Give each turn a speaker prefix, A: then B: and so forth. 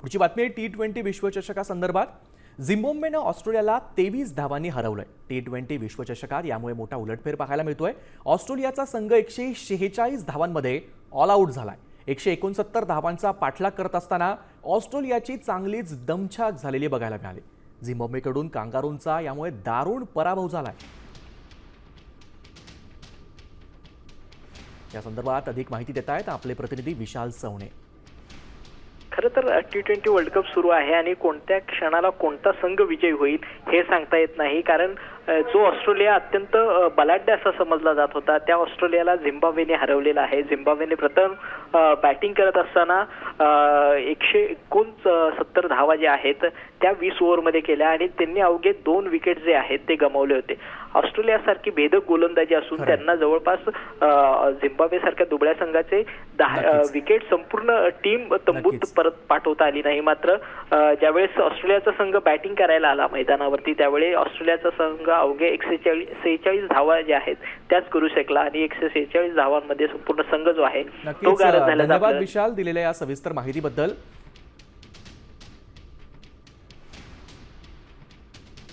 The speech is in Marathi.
A: पुढची बातमी आहे T20 विश्वचषकासंदर्भात। झिम्बाब्वेनं ऑस्ट्रेलियाला 23 धावांनी हरवलंय। T20 विश्वचषकात यामुळे मोठा उलटफेर पाहायला मिळतोय। ऑस्ट्रेलियाचा संघ 146 धावांमध्ये ऑल आउट झालाय। 169 धावांचा पाठलाग करत असताना ऑस्ट्रेलियाची चांगलीच दमछाक झालेली बघायला मिळाली। झिम्बाब्वेकडून कांगारूंचा यामुळे दारुण पराभव झालाय। या संदर्भात अधिक माहिती देत आहेत आपले प्रतिनिधी विशाल सवणे।
B: खरं तर T20 वर्ल्ड कप सुरू आहे आणि कोणत्या क्षणाला कोणता संघ विजयी होईल हे सांगता येत नाही, कारण जो ऑस्ट्रेलिया अत्यंत बलाढ्य असा समजला जात होता त्या ऑस्ट्रेलियाला झिम्बाब्वेने हरवलेला आहे। झिम्बाब्वेने प्रथम बॅटिंग करत असताना 169 धावा ज्या आहेत त्या 20 ओव्हरमध्ये केल्या आणि त्यांनी अवघे 2 विकेट जे आहेत ते गमावले होते। ऑस्ट्रेलियासारखी भेदक गोलंदाजी असून त्यांना जवळपास झिम्बाब्वे सारख्या दुबळ्या संघाचे 10 विकेट संपूर्ण टीम तंबूत परत पाठवता आली नाही। मात्र ज्यावेळेस ऑस्ट्रेलियाचा संघ बॅटिंग करायला आला मैदानावरती त्यावेळी ऑस्ट्रेलियाचा संघ अवघे 146 धावा ज्या आहेत त्याच करू शकला आणि 146 धावांमध्ये संपूर्ण संघ जो आहे तो गारद झाला।
A: धन्यवाद विशाल दिलेल्या या सविस्तर माहितीबद्दल।